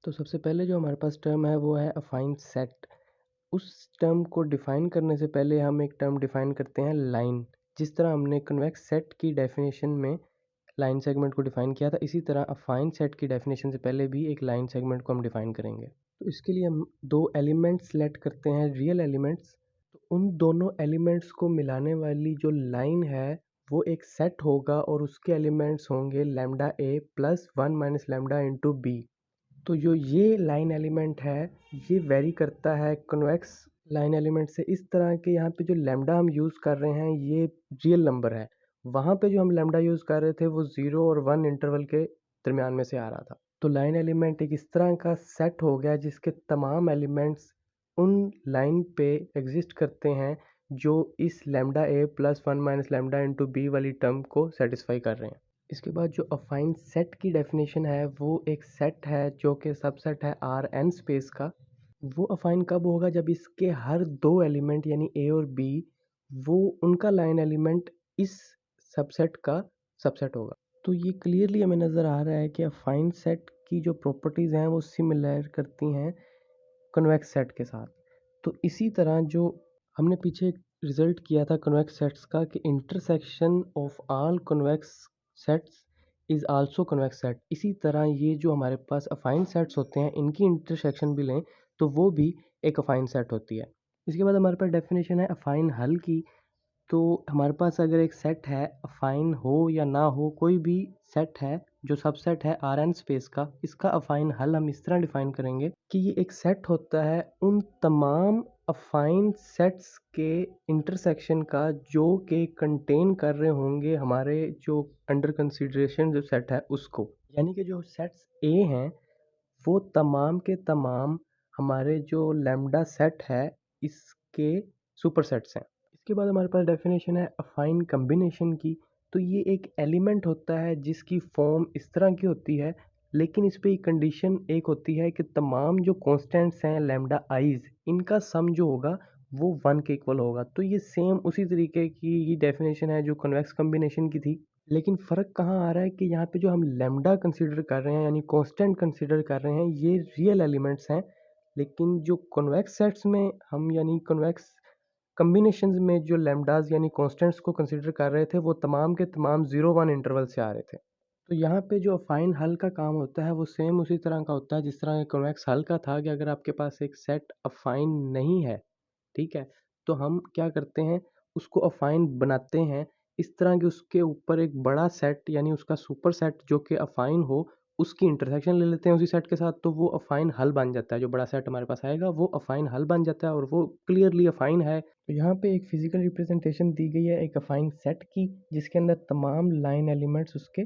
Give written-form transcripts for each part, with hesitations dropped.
तो सबसे पहले जो हमारे पास टर्म है वो है अफाइन सेट। उस टर्म को डिफ़ाइन करने से पहले हम एक टर्म डिफ़ाइन करते हैं लाइन। जिस तरह हमने कन्वेक्स सेट की डेफिनेशन में लाइन सेगमेंट को डिफ़ाइन किया था, इसी तरह अफाइन सेट की डेफिनेशन से पहले भी एक लाइन सेगमेंट को हम डिफ़ाइन करेंगे। तो इसके लिए हम दो एलिमेंट्स सेलेक्ट करते हैं, रियल एलिमेंट्स। तो उन दोनों एलिमेंट्स को मिलाने वाली जो लाइन है वो एक सेट होगा और उसके एलिमेंट्स होंगे lambda A plus 1 minus lambda into B. तो जो ये लाइन एलिमेंट है, ये वेरी करता है कन्वेक्स लाइन एलिमेंट से इस तरह के। यहाँ पे जो लैम्डा हम यूज़ कर रहे हैं ये रियल नंबर है। वहाँ पे जो हम लैम्डा यूज़ कर रहे थे वो 0 और 1 इंटरवल के दरमियान में से आ रहा था। तो लाइन एलिमेंट एक इस तरह का सेट हो गया जिसके तमाम एलिमेंट्स उन लाइन पे एग्जिस्ट करते हैं जो इस lambda A plus 1 minus lambda into B वाली टर्म को सेटिस्फाई कर रहे हैं। इसके बाद जो अफाइन सेट की डेफिनेशन है वो एक सेट है जो कि सबसेट है आर एन स्पेस का। वो अफाइन कब होगा जब इसके हर दो एलिमेंट यानी ए और बी वो उनका लाइन एलिमेंट इस सबसेट का सबसेट होगा। तो ये क्लियरली हमें नज़र आ रहा है कि अफाइन सेट की जो प्रॉपर्टीज़ हैं वो सिमिलर करती हैं कन्वेक्स सेट के साथ। तो इसी तरह जो हमने पीछे रिजल्ट किया था कन्वेक्स सेट्स का कि intersection of all convex sets is also convex set, इसी तरह ये जो हमारे पास अफाइन सेट्स होते हैं इनकी इंटरसेक्शन भी लें तो वो भी एक अफाइन सेट होती है। इसके बाद हमारे पास डेफिनेशन है अफाइन हल की। तो हमारे पास अगर एक सेट है, अफाइन हो या ना हो, कोई भी सेट है जो सबसेट है आर एन स्पेस का, इसका अफाइन हल हम इस तरह डिफाइन करेंगे कि ये एक सेट होता है उन तमाम अफाइन सेट्स के इंटरसेक्शन का जो कि कंटेन कर रहे होंगे हमारे जो अंडर कंसिडरेशन जो सेट है उसको। यानी कि जो सेट्स ए हैं वो तमाम के तमाम हमारे जो लैम्डा सेट है इसके सुपर सेट्स हैं। इसके बाद हमारे पास डेफिनेशन है अफाइन कम्बिनेशन की। तो ये एक एलिमेंट होता है जिसकी फॉर्म इस तरह की होती है, लेकिन इस पे एक कंडीशन एक होती है कि तमाम जो कॉन्स्टेंट्स हैं लैम्डा आइज इनका सम जो होगा वो 1 के इक्वल होगा। तो ये सेम उसी तरीके की ही डेफिनेशन है जो कन्वेक्स कम्बिनेशन की थी। लेकिन फ़र्क कहाँ आ रहा है कि यहाँ पे जो हम लैम्डा कंसीडर कर रहे हैं यानी कांस्टेंट कंसीडर कर रहे हैं ये रियल एलिमेंट्स हैं, लेकिन जो कन्वेक्स सेट्स में हम यानी कन्वेक्स कॉम्बिनेशंस में जो लैम्डास यानी कांस्टेंट्स को कंसीडर कर रहे थे वो तमाम के तमाम 0-1 इंटरवल से आ रहे थे। तो यहाँ पे जो अफाइन हल का काम होता है वो सेम उसी तरह का होता है जिस तरह कन्वेक्स हल का था कि अगर आपके पास एक सेट अफाइन नहीं है, ठीक है, तो हम क्या करते हैं उसको अफाइन बनाते हैं इस तरह कि उसके ऊपर एक बड़ा सेट यानी उसका सुपर सेट जो कि अफाइन हो उसकी इंटरसेक्शन ले लेते हैं उसी सेट के साथ, तो वो अफाइन हल बन जाता है। जो बड़ा सेट हमारे पास आएगा वो अफाइन हल बन जाता है और वो क्लियरली अफाइन है। तो यहाँ पे एक फिजिकल रिप्रेजेंटेशन दी गई है एक अफाइन सेट की जिसके अंदर तमाम लाइन एलिमेंट्स उसके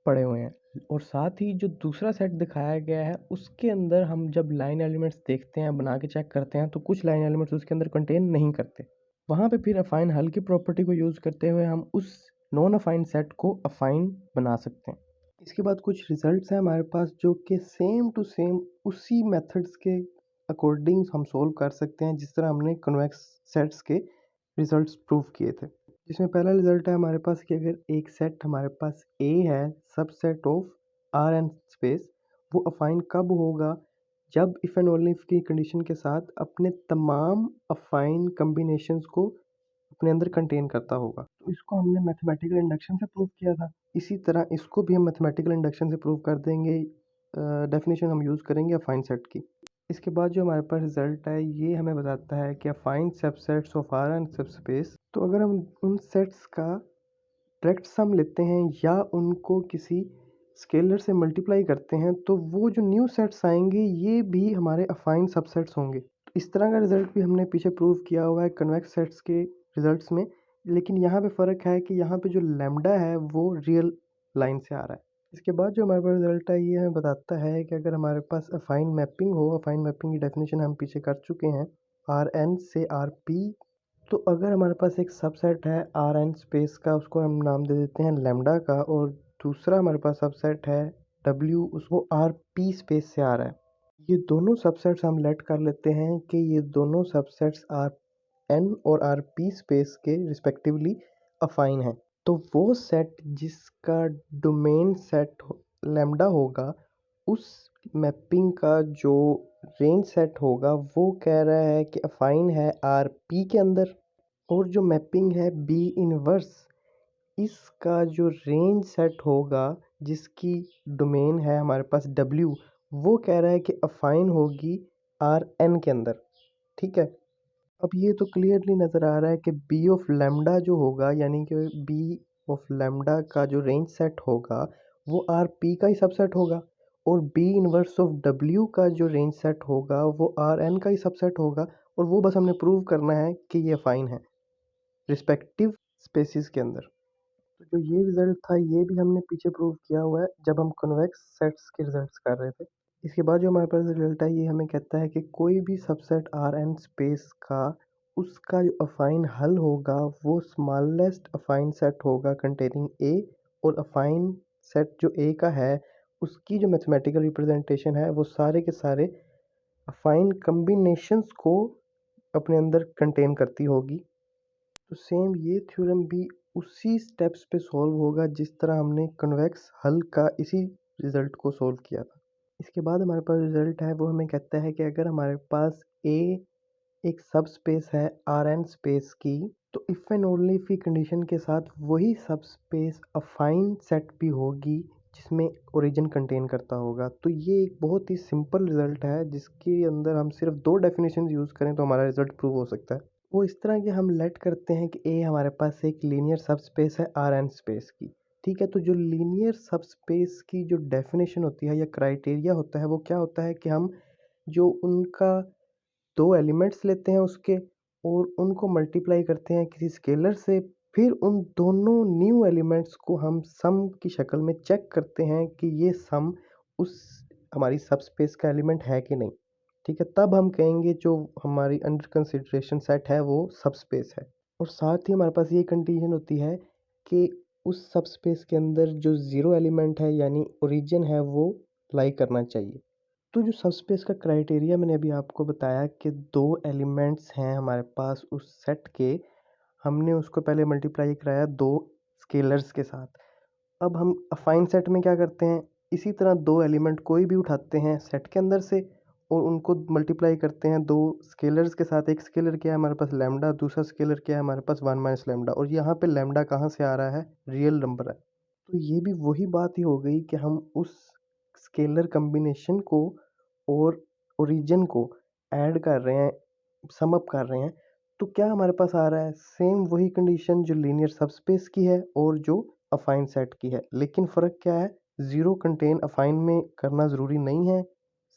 पड़े हुए हैं, और साथ ही जो दूसरा सेट दिखाया गया है उसके अंदर हम जब लाइन एलिमेंट्स देखते हैं बना के चेक करते हैं तो कुछ लाइन एलिमेंट्स उसके अंदर कंटेन नहीं करते। वहाँ पे फिर अफाइन हल की प्रॉपर्टी को यूज़ करते हुए हम उस नॉन अफाइन सेट को अफाइन बना सकते हैं। इसके बाद कुछ रिजल्ट्स हैं हमारे पास जो कि सेम टू सेम उसी मेथड्स के अकॉर्डिंग हम सोल्व कर सकते हैं जिस तरह हमने कन्वेक्स सेट्स के रिजल्ट्स प्रूव किए थे। जिसमें पहला रिजल्ट है हमारे पास कि अगर एक सेट हमारे पास ए है subset of R N space, वो अफाइन कब होगा जब इफ़ एंड ओनली इफ की कंडीशन के साथ अपने तमाम अफाइन कम्बिनेशंस को अपने अंदर कंटेन करता होगा। तो इसको हमने मैथमेटिकल इंडक्शन से प्रूव किया था, इसी तरह इसको भी हम मैथमेटिकल इंडक्शन से प्रूव कर देंगे। डेफिनेशन हम यूज़ करेंगे अफाइन सेट की। इसके बाद जो हमारे पास रिजल्ट है ये हमें बताता है कि affine subsets of R N subspace. तो अगर हम उन सेट्स का डायरेक्ट सम लेते हैं या उनको किसी स्केलर से मल्टीप्लाई करते हैं तो वो जो न्यू सेट्स आएंगे ये भी हमारे अफाइन सबसेट्स होंगे। तो इस तरह का रिजल्ट भी हमने पीछे प्रूव किया हुआ है कन्वेक्स सेट्स के रिजल्ट्स में, लेकिन यहाँ पे फ़र्क है कि यहाँ पे जो लैम्डा है वो रियल लाइन से आ रहा है। इसके बाद जो हमारे पास रिजल्ट है ये हमें बताता है कि अगर हमारे पास अफाइन मैपिंग हो, अफाइन मैपिंग की डेफिनेशन हम पीछे कर चुके हैं आर एन से आर पी। तो अगर हमारे पास एक सबसेट है आर एन स्पेस का उसको हम नाम दे देते हैं लैम्डा का, और दूसरा हमारे पास सबसेट है डब्ल्यू उसको आर पी स्पेस से आ रहा है। ये दोनों सबसेट्स हम लेट कर लेते हैं कि ये दोनों सबसेट्स आर एन और आर पी स्पेस के रिस्पेक्टिवली अफाइन हैं। तो वो सेट जिसका डोमेन सेट लैम्डा होगा उस मैपिंग का जो रेंज सेट होगा वो कह रहा है कि अफाइन है आर पी के अंदर, और जो मैपिंग है बी इनवर्स, इसका जो रेंज सेट होगा जिसकी डोमेन है हमारे पास डब्ल्यू, वो कह रहा है कि अफाइन होगी आर एन के अंदर। ठीक है, अब ये तो क्लियरली नज़र आ रहा है कि बी ऑफ लैम्डा जो होगा, यानी कि बी ऑफ लैम्डा का जो रेंज सेट होगा वो आर पी का ही सबसेट होगा, और बी इनवर्स ऑफ डब्ल्यू का जो रेंज सेट होगा वो आर एन का ही सबसेट होगा, और वो बस हमने प्रूव करना है कि ये फाइन है रिस्पेक्टिव स्पेसिस के अंदर। तो जो ये रिजल्ट था ये भी हमने पीछे प्रूव किया हुआ है जब हम कन्वेक्स सेट्स के रिजल्ट्स कर रहे थे। इसके बाद जो हमारे पास रिजल्ट है ये हमें कहता है कि कोई भी सबसेट आर एन स्पेस का उसका जो अफाइन हल होगा वो स्मॉलेस्ट अफाइन सेट होगा कंटेनिंग ए, और अफाइन सेट जो ए का है उसकी जो मैथमेटिकल रिप्रेजेंटेशन है वो सारे के सारे अफाइन कम्बिनेशंस को अपने अंदर कंटेन करती होगी। तो सेम ये थ्योरम भी उसी स्टेप्स पे सॉल्व होगा जिस तरह हमने कन्वेक्स हल का इसी रिजल्ट को सॉल्व किया था। इसके बाद हमारे पास रिजल्ट है वो हमें कहता है कि अगर हमारे पास ए एक सब स्पेस है आर एन स्पेस की, तो इफ़ एंड ओनली इफ की कंडीशन के साथ वही सब स्पेस अफाइन सेट भी होगी जिसमें ओरिजिन कंटेन करता होगा। तो ये एक बहुत ही सिंपल रिजल्ट है जिसके अंदर हम सिर्फ दो डेफिनेशन यूज़ करें तो हमारा रिजल्ट प्रूव हो सकता है। वो इस तरह के हम लेट करते हैं कि ए हमारे पास एक लीनियर सब स्पेस है आर एन स्पेस की। ठीक है, तो जो लीनियर सब स्पेस की जो डेफिनेशन होती है या क्राइटेरिया होता है वो क्या होता है कि हम जो उनका दो एलिमेंट्स लेते हैं उसके, और उनको मल्टीप्लाई करते हैं किसी स्केलर से, फिर उन दोनों न्यू एलिमेंट्स को हम सम की शक्ल में चेक करते हैं कि ये सम उस हमारी सब स्पेस का एलिमेंट है कि नहीं। ठीक है, तब हम कहेंगे जो हमारी अंडर कंसिडरेशन सेट है वो सब स्पेस है। और साथ ही हमारे पास ये कंडीशन होती है कि उस सब स्पेस के अंदर जो ज़ीरो एलिमेंट है यानी ओरिजिन है वो लाई करना चाहिए। तो जो सबस्पेस का क्राइटेरिया मैंने अभी आपको बताया कि दो एलिमेंट्स हैं हमारे पास उस सेट के, हमने उसको पहले मल्टीप्लाई कराया दो स्केलर्स के साथ। अब हम अफाइन सेट में क्या करते हैं, इसी तरह दो एलिमेंट कोई भी उठाते हैं सेट के अंदर से और उनको मल्टीप्लाई करते हैं दो स्केलर्स के साथ। एक स्केलर क्या है हमारे पास लैम्डा, दूसरा स्केलर क्या है हमारे पास वन माइनस लैम्डा, और यहाँ पे लैम्डा कहाँ से आ रहा है, रियल नंबर है। तो ये भी वही बात ही हो गई कि हम उस स्केलर कम्बिनेशन को और ओरिजिन को ऐड कर रहे हैं, सम अप कर रहे हैं। तो क्या हमारे पास आ रहा है, सेम वही कंडीशन जो लीनियर सबस्पेस की है और जो अफाइन सेट की है, लेकिन फ़र्क क्या है, ज़ीरो कंटेन अफाइन में करना ज़रूरी नहीं है,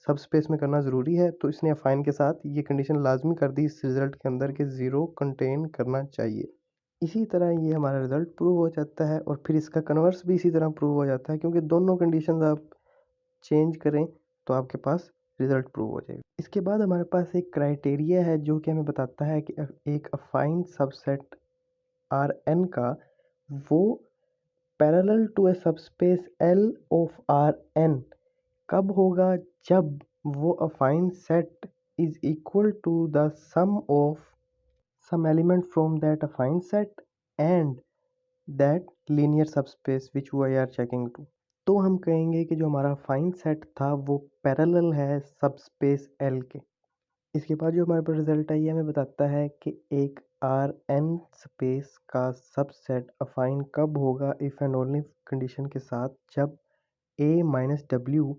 सबस्पेस में करना ज़रूरी है। तो इसने अफाइन के साथ ये कंडीशन लाजमी कर दी इस रिज़ल्ट के अंदर कि ज़ीरो कंटेन करना चाहिए। इसी तरह ये हमारा रिज़ल्ट प्रूव हो जाता है, और फिर इसका कन्वर्स भी इसी तरह प्रूव हो जाता है, क्योंकि दोनों कंडीशंस आप चेंज करें तो आपके पास रिज़ल्ट प्रूव हो जाएगा। इसके बाद हमारे पास एक क्राइटेरिया है जो कि हमें बताता है कि एक अफाइन सबसेट आर एन का वो parallel to A subspace L of R N कब होगा, जब वो affine set is equal to the sum of some element from that affine set and that linear subspace which we are checking to। तो हम कहेंगे कि जो हमारा फाइन सेट था वो पैरेलल है सबस्पेस एल के। इसके बाद जो हमारे पास रिजल्ट है ये हमें बताता है कि एक आर एन स्पेस का सबसेट अफाइन कब होगा इफ़ एंड ओनली कंडीशन के साथ, जब A minus W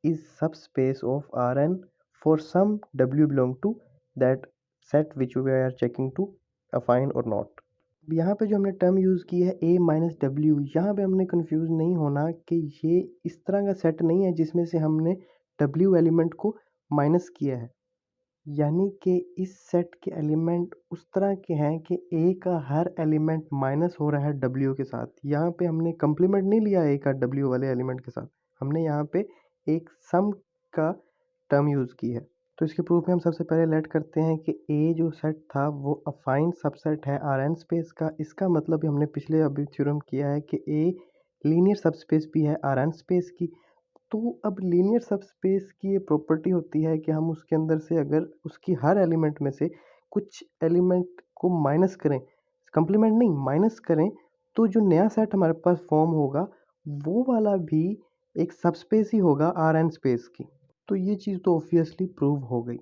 is subspace of R N for some W belong to that set which we are checking to affine और नॉट। यहाँ पे जो हमने टर्म यूज़ की है ए माइनस डब्ल्यू, यहाँ पे हमने कंफ्यूज नहीं होना कि ये इस तरह का सेट नहीं है जिसमें से हमने डब्ल्यू एलिमेंट को माइनस किया है, यानी कि इस सेट के एलिमेंट उस तरह के हैं कि ए का हर एलिमेंट माइनस हो रहा है डब्ल्यू के साथ। यहाँ पे हमने कंप्लीमेंट नहीं लिया ए का डब्ल्यू वाले एलिमेंट के साथ, हमने यहाँ पे एक सम का टर्म यूज़ की है। तो इसके प्रूफ में हम सबसे पहले लेट करते हैं कि ए जो सेट था वो अफाइन सबसेट है आर एन स्पेस का। इसका मतलब हमने पिछले अभी थ्योरम किया है कि ए लीनियर सबस्पेस भी है आर एन स्पेस की। तो अब लीनियर सबस्पेस की ये प्रॉपर्टी होती है कि हम उसके अंदर से अगर उसकी हर एलिमेंट में से कुछ एलिमेंट को माइनस करें, कंप्लीमेंट नहीं माइनस करें, तो जो नया सेट हमारे पास फॉर्म होगा वो वाला भी एक सबस्पेस ही होगा आर एन स्पेस की। तो ये चीज़ तो ऑब्वियसली प्रूव हो गई।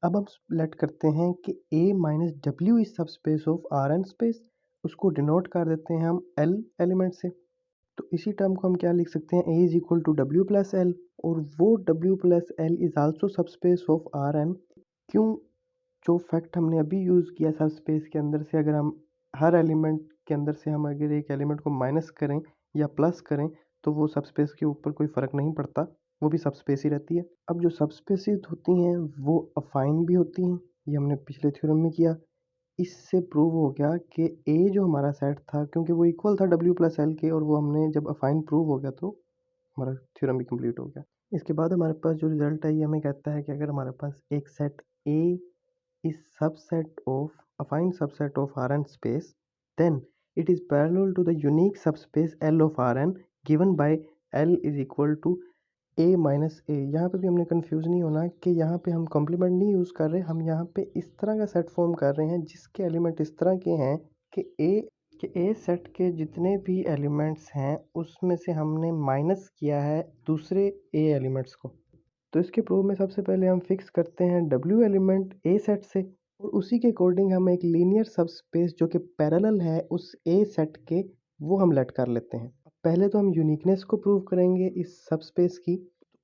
अब हम लेट करते हैं कि A minus W is subspace of R N space, उसको डिनोट कर देते हैं हम एल एलिमेंट से। तो इसी टर्म को हम क्या लिख सकते हैं, A is equal to W plus L, और वो W plus L is also subspace of R N. क्यों? जो फैक्ट हमने अभी यूज़ किया सब स्पेस के अंदर से, अगर हम हर एलिमेंट के अंदर से हम अगर एक एलिमेंट को माइनस करें या प्लस करें तो वो सब स्पेस के ऊपर कोई फ़र्क नहीं पड़ता, वो भी सब स्पेस ही रहती है। अब जो सब स्पेसिस होती हैं वो अफाइन भी होती हैं, ये हमने पिछले थ्योरम में किया। इससे प्रूव हो गया कि ए जो हमारा सेट था, क्योंकि वो इक्वल था डब्ल्यू प्लस एल के, और वो हमने जब अफाइन प्रूव हो गया तो हमारा थ्योरम भी कंप्लीट हो गया। इसके बाद हमारे पास जो रिजल्ट है ये हमें कहता है कि अगर हमारे पास एक set A is subset of affine subset of Rn space, then it is parallel to the unique subspace L of Rn given by L is equal to a minus A. यहाँ पे भी हमने कंफ्यूज नहीं होना कि यहाँ पे हम कॉम्प्लीमेंट नहीं यूज़ कर रहे, हम यहाँ पे इस तरह का सेट फॉर्म कर रहे हैं जिसके एलिमेंट इस तरह के हैं कि ए सेट के जितने भी एलिमेंट्स हैं उसमें से हमने माइनस किया है दूसरे ए एलिमेंट्स को। तो इसके प्रूफ में सबसे पहले हम फिक्स करते हैं डब्ल्यू एलिमेंट ए सेट से, और उसी के अकॉर्डिंग हम एक लीनियर सबस्पेस जो कि पैरेलल है उस ए सेट के, वो हम लेट कर लेते हैं। पहले तो हम यूनिकनेस को प्रूव करेंगे इस सबस्पेस की।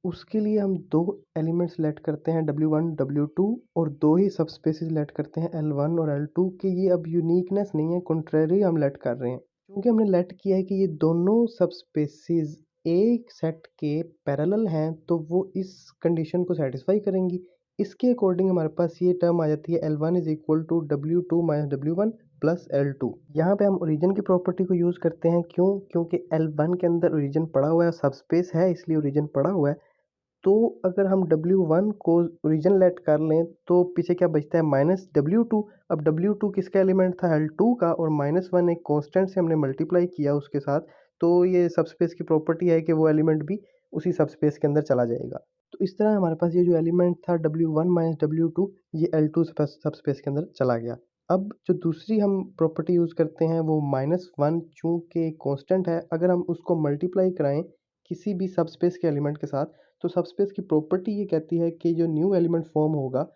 उसके लिए हम दो एलिमेंट्स लेट करते हैं W1 W2, और दो ही सबस्पेसेस लेट करते हैं L1 और L2 के। ये अब यूनिकनेस नहीं है, कॉन्ट्रेरी हम लेट कर रहे हैं, क्योंकि हमने लेट किया है कि ये दोनों सबस्पेसेस एक सेट के पैरेलल हैं तो वो इस कंडीशन को सेटिस्फाई करेंगी। इसके अकॉर्डिंग हमारे पास ये टर्म आ जाती है L1 is equal to W2 minus W1 plus L2। यहाँ पे हम ओरिजिन की प्रॉपर्टी को यूज़ करते हैं। क्यों? क्योंकि L1 के अंदर ओरिजिन पड़ा हुआ है, सबस्पेस है इसलिए ओरिजिन पड़ा हुआ है। तो अगर हम W1 को ओरिजिन लेट कर लें तो पीछे क्या बचता है, माइनस W2। अब W2 किसका एलिमेंट था, L2 का, और -1 एक कांस्टेंट से हमने मल्टीप्लाई किया उसके साथ, तो ये सबस्पेस की प्रॉपर्टी है कि वो एलिमेंट भी उसी सबस्पेस के अंदर चला जाएगा। तो इस तरह हमारे पास ये जो एलिमेंट था W1 माइनस W2, ये L2 सबस्पेस के अंदर चला गया। अब जो दूसरी हम प्रॉपर्टी यूज़ करते हैं वो -1, चूँकि कांस्टेंट है, अगर हम उसको मल्टीप्लाई कराएं किसी भी सबस्पेस के एलिमेंट के साथ, तो सबस्पेस की प्रॉपर्टी ये कहती है कि जो न्यू एलिमेंट फॉर्म होगा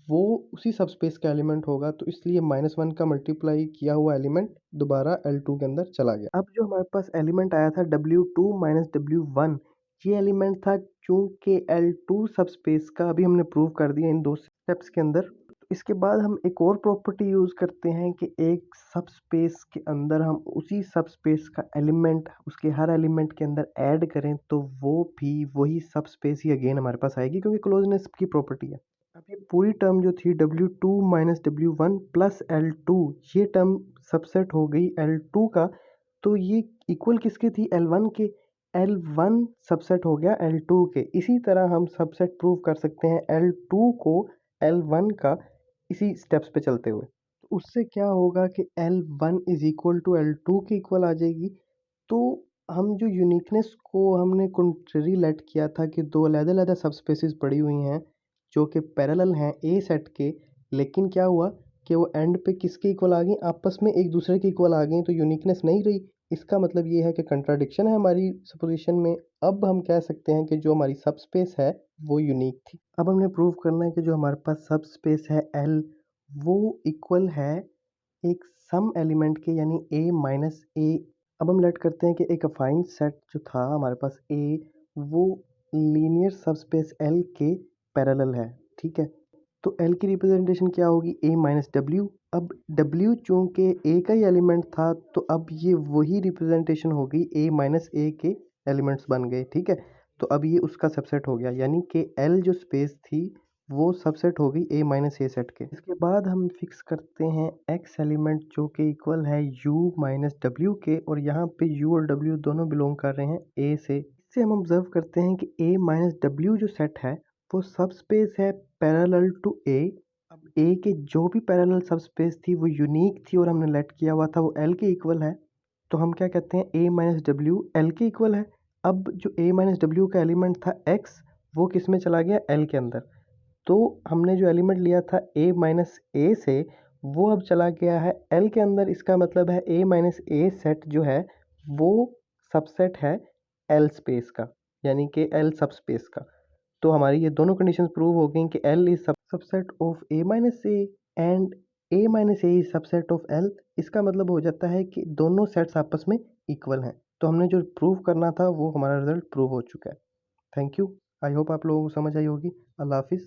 वो उसी सबस्पेस का एलिमेंट होगा। तो इसलिए -1 का मल्टीप्लाई किया हुआ एलिमेंट दोबारा L2 के अंदर चला गया। अब जो हमारे पास एलिमेंट आया था W2 माइनस W1, ये एलिमेंट था चूंकि L2 सबस्पेस का, अभी हमने प्रूव कर दिया इन दो स्टेप्स के अंदर। इसके बाद हम एक और प्रॉपर्टी यूज़ करते हैं कि एक सबस्पेस के अंदर हम उसी सबस्पेस का एलिमेंट उसके हर एलिमेंट के अंदर ऐड करें तो वो भी वही सबस्पेस ही अगेन हमारे पास आएगी, क्योंकि क्लोजनेस की प्रॉपर्टी है। अब ये पूरी टर्म जो थी W2 minus W1 plus L2, ये टर्म सबसेट हो गई L2 का। तो ये इक्वल किसके थी, L1 के। L1 सबसेट हो गया L2 के। इसी तरह हम सबसेट प्रूव कर सकते हैं L2 को L1 का, इसी स्टेप्स पे चलते हुए। तो उससे क्या होगा कि L1 is equal to L2 के इक्वल आ जाएगी। तो हम जो यूनिकनेस को हमने कंट्री लेट किया था कि दो अलग-अलग सबस्पेसेस पड़ी हुई हैं जो कि पैरेलल हैं ए सेट के, लेकिन क्या हुआ कि वो एंड पे किसके इक्वल आ गई, आपस में एक दूसरे के इक्वल आ गई, तो यूनिकनेस नहीं रही। इसका मतलब ये है कि कंट्राडिक्शन है हमारी सपोजिशन में। अब हम कह सकते हैं कि जो हमारी सबस्पेस है वो यूनिक थी। अब हमने प्रूव करना है कि जो हमारे पास सबस्पेस है L, वो इक्वल है एक सम एलिमेंट के, यानी A माइनस ए। अब हम लेट करते हैं कि एक अफाइन सेट जो था हमारे पास A, वो लीनियर सबस्पेस L के पैरेलल है, ठीक है। तो L की रिप्रेजेंटेशन क्या होगी, A माइनस डब्ल्यू। अब W चूंकि A का ही एलिमेंट था तो अब ये वही रिप्रेजेंटेशन हो गई, A माइनस ए के एलिमेंट्स बन गए, ठीक है। तो अब ये उसका सबसेट हो गया, यानी कि L जो स्पेस थी वो सबसेट हो गई A माइनस ए सेट के। इसके बाद हम फिक्स करते हैं X एलिमेंट जो कि इक्वल है U माइनस डब्ल्यू के, और यहाँ पे U और W दोनों बिलोंग कर रहे हैं A से। इससे हम ऑब्जर्व करते हैं कि A माइनस डब्ल्यू जो सेट है वो सबस्पेस है पैरेलल टू A। अब A के जो भी पैरेलल सबस्पेस थी वो यूनिक थी और हमने लेट किया हुआ था वो L के इक्वल है। तो हम क्या कहते हैं, A माइनस डब्ल्यू L के इक्वल है। अब जो A माइनस डब्ल्यू का एलिमेंट था X, वो किस में चला गया, L के अंदर। तो हमने जो एलिमेंट लिया था A माइनस ए से, वो अब चला गया है L के अंदर। इसका मतलब है A माइनस ए सेट जो है वो सबसेट है L स्पेस का। यानी कि एल सब स्पेस का। तो हमारी ये दोनों कंडीशंस प्रूव हो गई कि L is subset of A minus A and A minus A is subset of L. इसका मतलब हो जाता है कि दोनों सेट्स आपस में इक्वल हैं। तो हमने जो प्रूव करना था वो हमारा रिजल्ट प्रूव हो चुका है। Thank you. आई होप आप लोगों को समझ आई होगी। अल्लाह हाफिज़।